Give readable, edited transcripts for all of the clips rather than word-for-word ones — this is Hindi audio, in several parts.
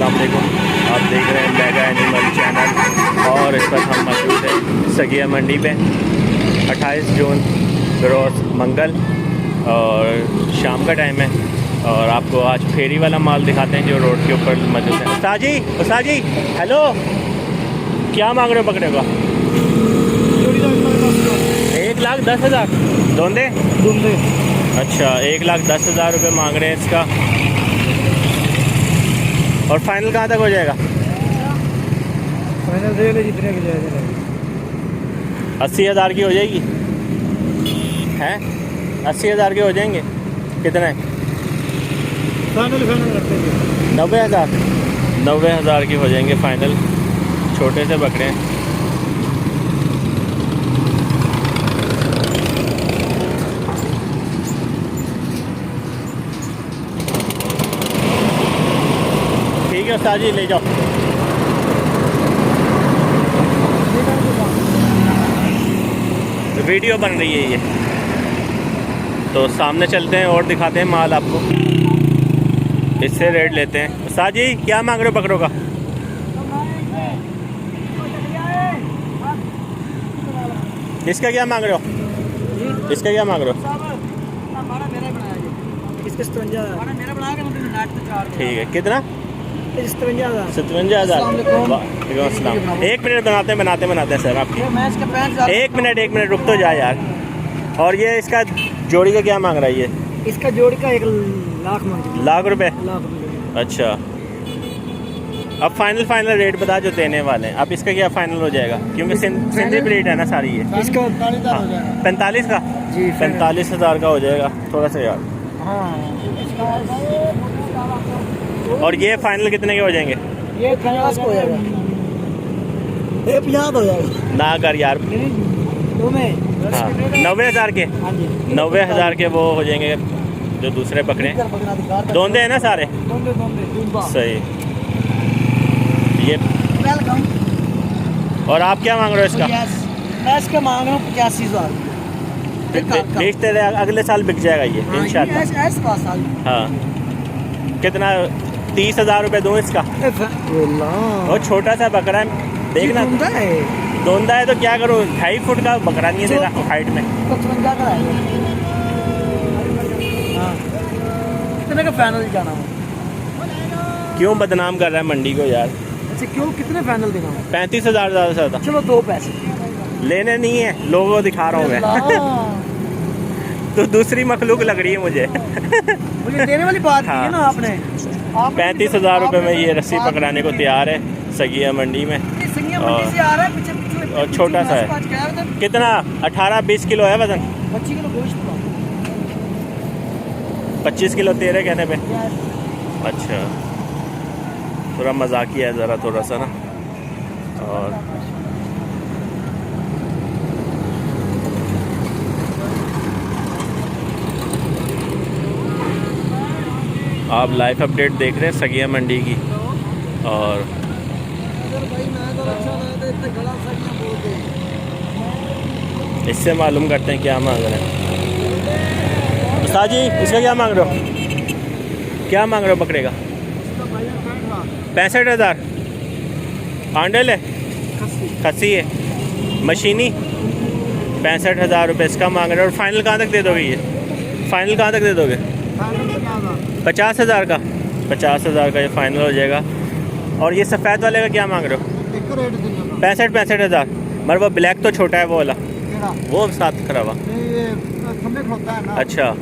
अस्सलाम वालेकुम। आप देख रहे हैं मेगा एनिमल चैनल और इस वक्त हम मौजूद हैं सगिया मंडी पे। 28 जून रोज़ मंगल और शाम का टाइम है और आपको आज फेरी वाला माल दिखाते हैं जो रोड के ऊपर मौजूद है। उस्ताद जी हेलो, क्या मांग रहे हो बकरे का? 1,10,000 दोंदे। अच्छा, 1,10,000 रुपये मांग रहे हैं इसका। और फाइनल कहाँ तक हो जाएगा? फाइनल दे ले जितने की जाएगा। 80,000 की हो जाएगी हैं? 80,000 के हो जाएंगे? कितने? फाइनल करते हैं 90,000। 90,000 की हो जाएंगे फाइनल। छोटे से बकरे हैं। ठीक है उस्ताद जी, ले जाओ। वीडियो बन रही है ये, तो सामने चलते हैं और दिखाते हैं माल आपको। इससे रेट लेते हैं। उस्ताद जी क्या मांग रहे हो बकरों का? इसका क्या मांग रहे हो? इसका क्या मांग रहे हो? ठीक है, कितना? 57,000। वालेकुम अस्सलाम। एक मिनट बनाते हैं सर आपकी। एक मिनट रुक तो जा यार। और ये इसका जोड़ी का क्या मांग रहा है ये? इसका जोड़ी का 1,00,000 मांग। लाख रुपए? लाख रुपए। अच्छा, अब फाइनल रेट बता जो देने वाले हैं। अब इसका क्या फाइनल हो जाएगा? क्योंकि सिंधी ब्रीड है ना सारी ये। इसका 45 का जी, 45,000 का हो जाएगा थोड़ा सा यार। और ये फाइनल कितने के हो जाएंगे? ये 50 हो जाएगा। ये 50 हो जाएगा ना कर यार। हाँ, 90,000 के। 90,000 के वो हो जाएंगे जो दूसरे बकरे। दोंदे हैं ना सारे? सही। ये और आप क्या मांग रहे हो इसका? मैं इसका मांग रहा हूँ 85,000। बेचते रहे, अगले साल बिक जाएगा ये इंशाल्लाह। हाँ, कितना? 30,000 रुपये दूँ इसका? बहुत छोटा सा बकरा है, देखना। दोंदा है तो क्या करूँ? 2.5 फुट का बकरा नहीं है तेरा हाइट में। कितने का फाइनल जाना है? क्यों बदनाम कर रहा है मंडी को यार? अच्छा, क्यों? कितने फाइनल देना है? 35,000 ज़्यादा से ज़्यादा। चलो 2 पैसे लेने नहीं है, लोगों को दिखा रहा हूँ मैं। तो दूसरी मखलूक लग रही है मुझे। मुझे देने वाली बात की है ना आपने। 35,000 रुपये में ये रस्सी पकड़ाने को तैयार है सगिया मंडी में। और छोटा सा है। कितना? 18-20 किलो है वजन। 25 किलो गोश्त। 25 किलो तेरे कहने पे। अच्छा, थोड़ा मजाकिया है ज़रा, थोड़ा सा ना। और आप लाइव अपडेट देख रहे हैं सगिया मंडी की। और इससे मालूम करते हैं क्या मांग रहे हैं। उस्ताद जी इसका क्या मांग रहे हो? क्या मांग रहे हो बकरे का? 65,000। आंडल है? खस्सी है? मशीनी? 65,000 रुपये इसका मांग रहे हो। और फाइनल कहाँ तक दे दोगे ये? फाइनल कहाँ तक दे दोगे? 50,000 का? 50,000 का ये फाइनल हो जाएगा। और ये सफ़ेद वाले का क्या मांग रहे हो? 65,000। मगर वो ब्लैक तो छोटा है वो वाला, वो साथ खड़ा हुआ। अच्छा,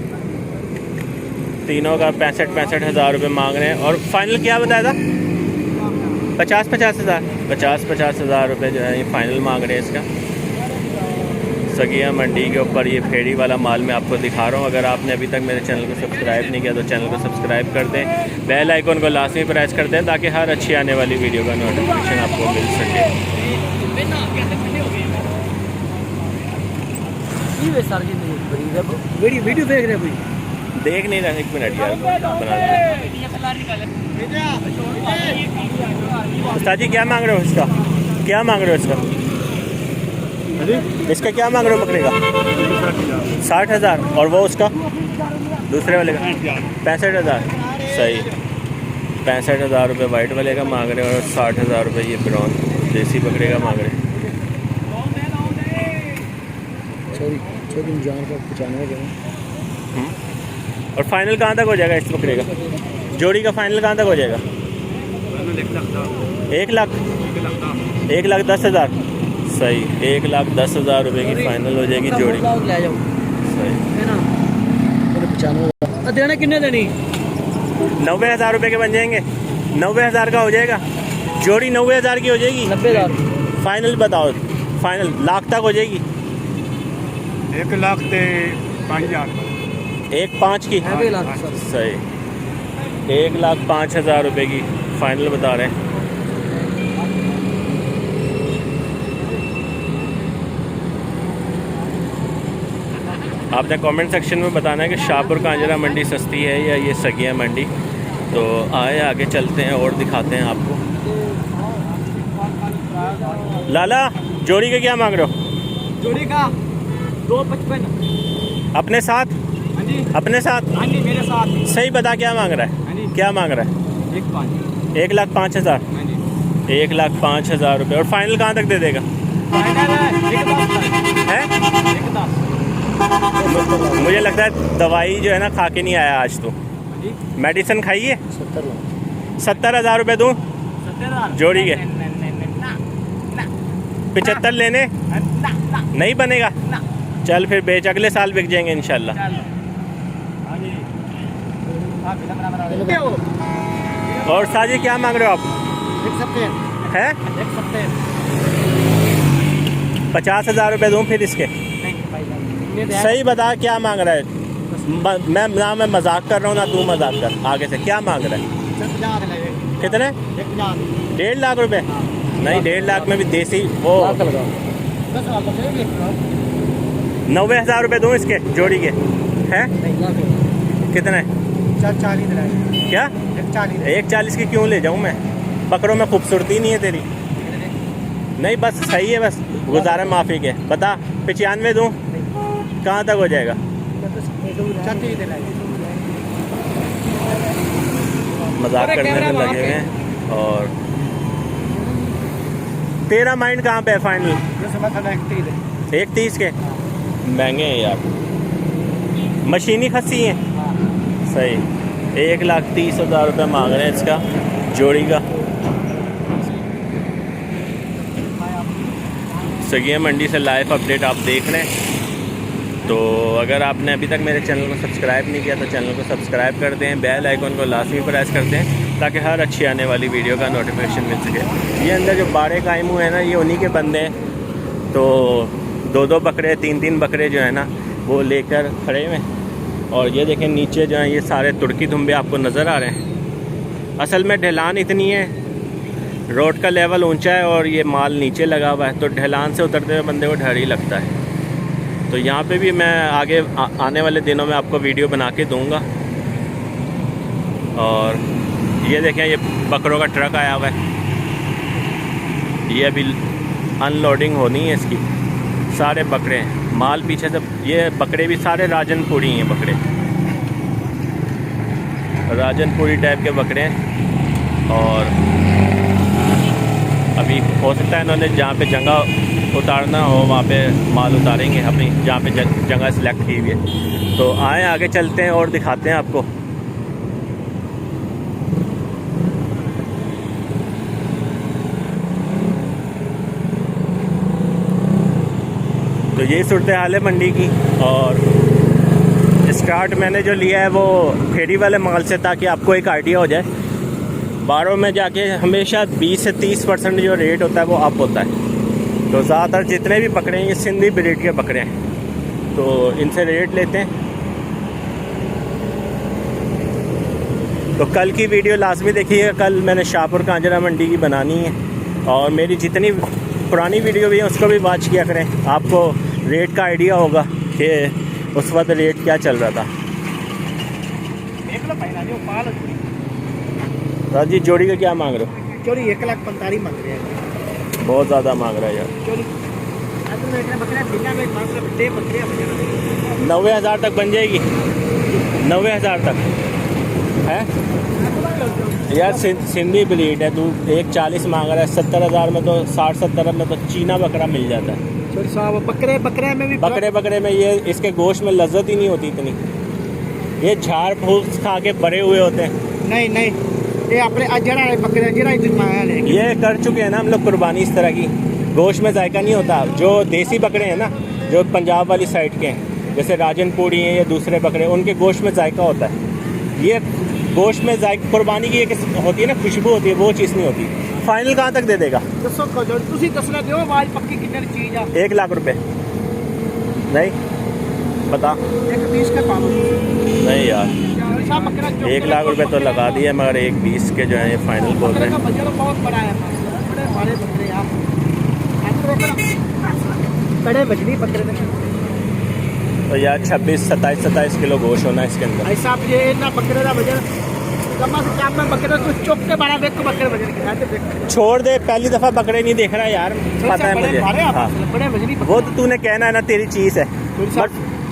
तीनों का 65,000 रुपये मांग रहे हैं। और फाइनल क्या बताया था? 50,000 रुपये जो है ये फाइनल मांग रहे हैं इसका। सगिया मंडी के ऊपर ये फेरी वाला माल मैं आपको दिखा रहा हूँ। अगर आपने अभी तक मेरे चैनल को सब्सक्राइब नहीं किया तो चैनल को सब्सक्राइब कर दें, बेल आइकन को लाजमी प्रेस कर दें ताकि हर अच्छी आने वाली वीडियो का नोटिफिकेशन आपको मिल सके। वीडियो देख रहे हैं? देख नहीं रहा, 1 मिनट यार बना दे। उस्ताद जी क्या मांग रहे हो इसका? क्या मांग रहे हो इसका? इसका क्या मांग रहे हो बकरे का? 60,000। और वो उसका दूसरे वाले का 65,000। सही। 65,000 रुपये वाइट वाले का मांग रहे हैं और 60,000 रुपये ये ब्राउन देसी बकरे का मांग रहे हैं। छोटी जान का 95 और फाइनल कहाँ तक हो जाएगा इस बकरे का? जोड़ी का फाइनल कहाँ तक हो जाएगा? 1,10,000। सही, 1,10,000 रुपये की फाइनल हो जाएगी जोड़ी। ले जाओ सही है ना। 95 देना कितने देनी? 90,000 रुपये के बन जाएंगे। 90,000 का हो जाएगा जोड़ी। 90,000 की हो जाएगी। 90,000 फाइनल बताओ, फाइनल लाख तक हो जाएगी? 1,05,000। 1,05,000 की। 1,00,000 सर। सही, 1,05,000 रुपये की फाइनल बता रहे हैं। आपने कमेंट सेक्शन में बताना है कि शाहपुर कांजरा मंडी सस्ती है या ये सगिया मंडी। तो आए आगे चलते हैं और दिखाते हैं आपको। लाला जोड़ी का क्या मांग रहे हो? जोड़ी का 2,55। अपने साथ? हाँ जी, अपने साथ? हाँ जी, मेरे साथ। सही बता, क्या मांग रहा हाँ है? जी। क्या मांग रहा है? 1,05,000। 1,05,000। हाँ जी, 1,05,000 रुपये। और फाइनल कहाँ तक दे देगा? फाइनल है 1,10,000 है 1,10,000। मुझे लगता है दवाई जो है ना खा के नहीं आया आज तो। हाँ जी, मेडिसिन खाई है। 70,000 70,000 रुपये दूँ 70,000 जोड़ी के? ना 75 लेने नहीं बनेगा? ना। चल फिर बेच, अगले साल बिक जाएंगे इंशाल्लाह। चलो। हाँ जी, हाँ, बिना बराबर। और साजी क्या मांग रहे हो आप? एक सकते है एक सकते 50,000 रुपये दूँ फिर इसके? नहीं भाई, सही बता क्या मांग रहा है? मैं मजाक कर रहा हूँ ना तू मजाक कर। आगे से क्या मांग रहा है? कितने? 1.5 लाख रुपए? नहीं, 1.5 लाख में भी देसी वो 90,000 रुपये दूँ इसके जोड़ी के? हैं कितने? 40 क्या 1,40 की क्यों ले जाऊँ मैं? बकरों में खूबसूरती नहीं है तेरी? नहीं बस सही है, बस गुजारा माफी के। बता 95 दूँ? कहाँ तक हो जाएगा? मजाक करने में लगे हुए हैं। और तेरा माइंड कहाँ पे है फाइनल? 1,30 के महंगे हैं यार, मशीनी खस्सी हैं। सही, 1,30,000 रुपये मांग रहे हैं इसका जोड़ी का। सगिया मंडी से लाइव अपडेट आप देख रहे हैं। तो अगर आपने अभी तक मेरे चैनल को सब्सक्राइब नहीं किया तो चैनल को सब्सक्राइब कर दें, बेल आइकन को लाजमी प्रेस कर दें ताकि हर अच्छी आने वाली वीडियो का नोटिफिकेशन मिल सके। ये अंदर जो बाड़े कायम हुए हैं ना, ये उन्हीं के बंदे हैं। तो 2-2 बकरे 3-3 बकरे जो है ना वो लेकर खड़े हुए हैं। और ये देखें नीचे जो है ये सारे तुर्की धुम्बे आपको नज़र आ रहे हैं। असल में ढलान इतनी है, रोड का लेवल ऊंचा है और ये माल नीचे लगा हुआ है, तो ढलान से उतरते हुए बंदे को डर ही लगता है। तो यहाँ पे भी मैं आगे आने वाले दिनों में आपको वीडियो बना के दूँगा। और ये देखें ये बकरों का ट्रक आया हुआ है, ये अभी अनलोडिंग होनी है इसकी। सारे बकरे हैं, माल पीछे से। ये बकरे भी सारे राजनपुरी हैं बकरे, राजनपुरी टाइप के बकरे हैं। और अभी हो सकता है इन्होंने जहाँ पे जगह उतारना हो वहाँ पे माल उतारेंगे अपनी जहाँ पे जगह सिलेक्ट की हुई है। तो आए आगे चलते हैं और दिखाते हैं आपको। तो ये सूरत हाल है मंडी की। और स्टार्ट मैंने जो लिया है वो फेरी वाले माल से, ताकि आपको एक आइडिया हो जाए। बारों में जाके हमेशा 20 से 30% जो रेट होता है वो अप होता है। तो ज़्यादातर जितने भी बकरे हैं ये सिंधी ब्रीड के बकरे हैं, तो इनसे रेट लेते हैं। तो कल की वीडियो लाजमी देखिएगा, कल मैंने शाहपुर कांजरा मंडी की बनानी है। और मेरी जितनी पुरानी वीडियो भी है उसको भी वॉच किया करें, आपको रेट का आइडिया होगा कि उस वक्त रेट क्या चल रहा था। राजी जोड़ी का क्या मांग रहे हो? जोड़ी 1,45,000 मांग रहे हैं। बहुत ज़्यादा मांग रहा है यार। 90,000 तक बन जाएगी? 90,000 तक है? यार सिंधी ब्रीड है, तू 140 मांग रहा है, 70,000 में तो 60-70 में तो चीना बकरा मिल जाता है। छोटे साहब बकरे में भी बकरे में ये इसके गोश्त में लज्जत ही नहीं होती इतनी, ये झाड़ फूस खा के बड़े हुए होते हैं। नहीं ये अपने जड़ा बकरे जड़ा ये कर चुके हैं ना हम लोग कुर्बानी इस तरह की, गोश्त में जायका नहीं होता। जो देसी बकरे हैं ना, जो पंजाब वाली साइड के हैं, जैसे राजनपुरी हैं या दूसरे बकरे, उनके गोश्त में जायका होता है। ये गोश्त में जायका कुर्बानी की एक होती है ना, खुशबू होती है, वो चीज़ नहीं होती। फाइनल कहाँ तक दे देगा? दसो तुसी दसना दियो आवाज पक्की कितने की चीज आ। 1 लाख रुपए नहीं बता। एक 20 का पालो नहीं यार, सब बकरा 1 लाख रुपए तो लगा दिए, मगर 1.20 के जो है ये फाइनल बोल रहे हैं। बजट बहुत बड़ा है, बड़े बड़े बकरे यार, बड़े बजली बकरे में तो यार 26-27 किलो गोश्त होना है इसके अंदर। ऐसा आप ये ना बकरे का वजन कम से कम में बकरे को चुप के बड़ा देख को बकरे वजन के छोड़ दे, पहली दफा बकरे नहीं देख रहा यार, पता है मुझे। हाँ, बड़े वजनी वो तो तूने कहना है ना, तेरी चीज़ है।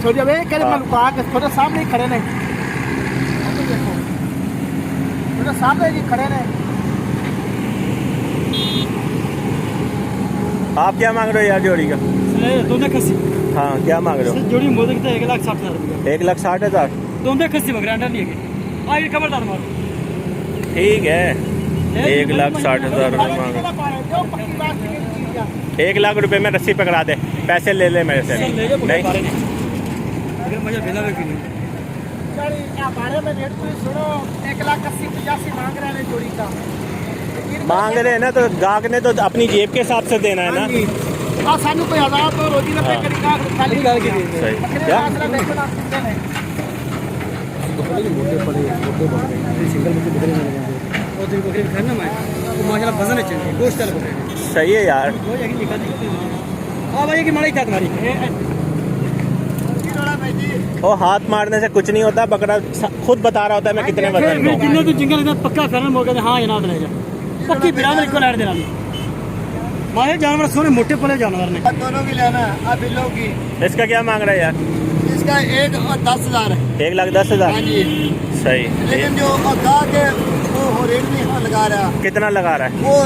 छोड़ जब एक मैं लुका के थोड़ा सामने ही खड़े नहीं, थोड़ा सामने ही खड़े नहीं। आप क्या मांग रहे हो यार जोड़ी का? दोनों खस्सी हाँ, क्या मांग रहे हो? जोड़ी मोदी की 1,60,000 रुपये। 1,60,000 दोनों खस्सी बकरे अंडर नहीं है। आगे खबरदार मारो। ठीक है, 1,60,000 रुपये मांग रहे। 1 लाख रुपए में रस्सी पकड़ा दे, पैसे ले ले मेरे से। नहीं मुझे भेजा बारे में रेट तो सुनो, 1,80,85 मांग रहे हैं जोड़ी का। मांग रहे हैं ना, तो गाहक ने तो अपनी जेब के हिसाब से देना है ना। हाँ, सानू कोई 1000 तो रोजी ना पे करेगा, खाली करके दे। सही क्या? मोटे बकरे सिंगल बकरे में लगा और जो बकरे खाना मैं तो माशाल्लाह वजन है, चाहिए गोश्त वाले बकरे। सही है यार। वो यही लिखा दी। हां भाई, की मारी क्या तुम्हारी? वो हाथ मारने से कुछ नहीं होता, बकरा खुद बता रहा होता है मैं कितने वजन का हूं। जिन्ना तो जिंगल इतना पक्का करना हो गया। हां, जनाब ले जा पक्की बिरादरी को लड़ देना। मारे जानवर सोने मोटे पले जानवर ने दोनों की लेना अब बिल्लो की। इसका क्या मांग रहा है यार? इसका 1,10,000 है। 1,10,000 हाँ जी, सही। लेकिन जो गा के वो रेट नहीं लगा रहा। कितना लगा रहा है? वो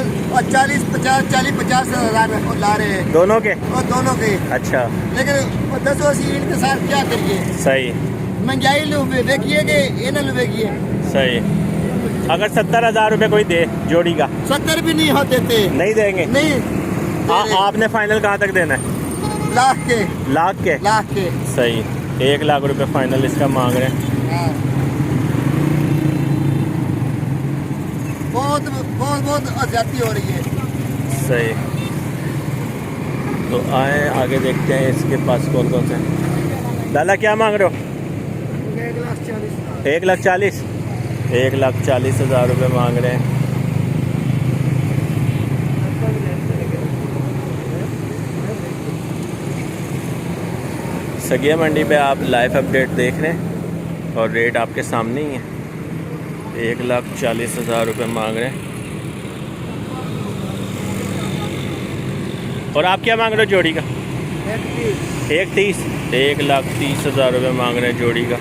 40-50 हज़ार ला रहे हैं दोनों के। और दोनों के। अच्छा, लेकिन 10 इनके साथ क्या करिए? सही। महंगाई लुबे देखिए कि ये न लुबेगी। सही। अगर 70,000 रुपये कोई दे जोड़ी का? 70 भी नहीं होते थे। नहीं देंगे? नहीं। आपने फाइनल कहाँ तक देना है? लाख के। लाख के। सही, 1 लाख रुपए फाइनल इसका मांग रहे हैं। हाँ। बहुत ज्यादती हो रही है। सही। तो आए आगे देखते हैं इसके पास कौन कौन से हैं। लाला क्या मांग रहे हो? 1,40,000। 1,40,000 रुपये मांग रहे हैं। सगिया मंडी पे आप लाइव अपडेट देख रहे हैं और रेट आपके सामने ही है। 1,40,000 रुपये मांग रहे हैं। और आप क्या मांग रहे हो जोड़ी का? 1,30,000। 1,30,000 रुपये मांग रहे हैं जोड़ी का।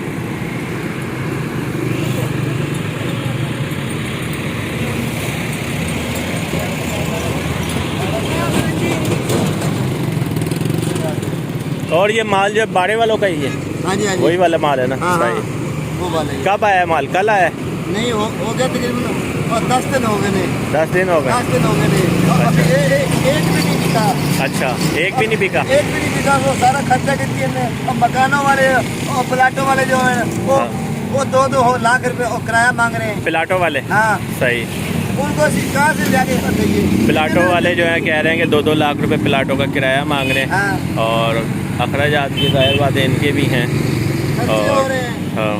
और ये माल जो बाड़े वालों का ही है? हाँ जी, हाँ जी, वही वाला माल है ना? हाँ, सही। वो वाला ही। कब आया माल? कल आया? नहीं हो गया तकरीबन 10 दिन हो गए। 10 दिन हो गए। 10 दिन हो गए। अच्छा। एक भी नहीं बिका। अच्छा, एक भी नहीं बिका? एक भी नहीं बिका। वो सारा खर्चा कितने में। और मकानों वाले और प्लाटों वाले जो है वो 2-2 लाख रुपए और किराया मांग रहे हैं। प्लाटों वाले? हाँ, सही। उनको कहाँ से जाके बताइए? प्लाटों वाले जो है कह रहे हैं कि 2-2 लाख रुपए प्लाटों का किराया मांग रहे हैं। हाँ। और अखराजात की जाहिर बात है इनके भी हैं। खर्चे हो रहे हैं। हाँ,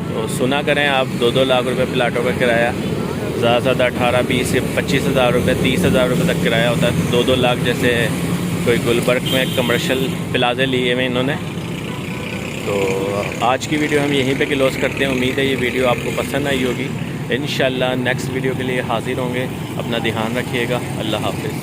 तो सुना करें आप, 2-2 लाख रुपए प्लाटों का किराया, ज़्यादा से ज़्यादा 18-20 से 25,000 रुपये 30,000 रुपये तक किराया होता है। 2-2 लाख जैसे कोई गुलबर्ग में कमर्शियल प्लाजे लिए हुए इन्होंने। तो आज की वीडियो हम यहीं पे क्लोज़ करते हैं। उम्मीद है ये वीडियो आपको पसंद आई होगी। इंशाल्लाह नेक्स्ट वीडियो के लिए हाजिर होंगे। अपना ध्यान रखिएगा। अल्लाह हाफ़िज़।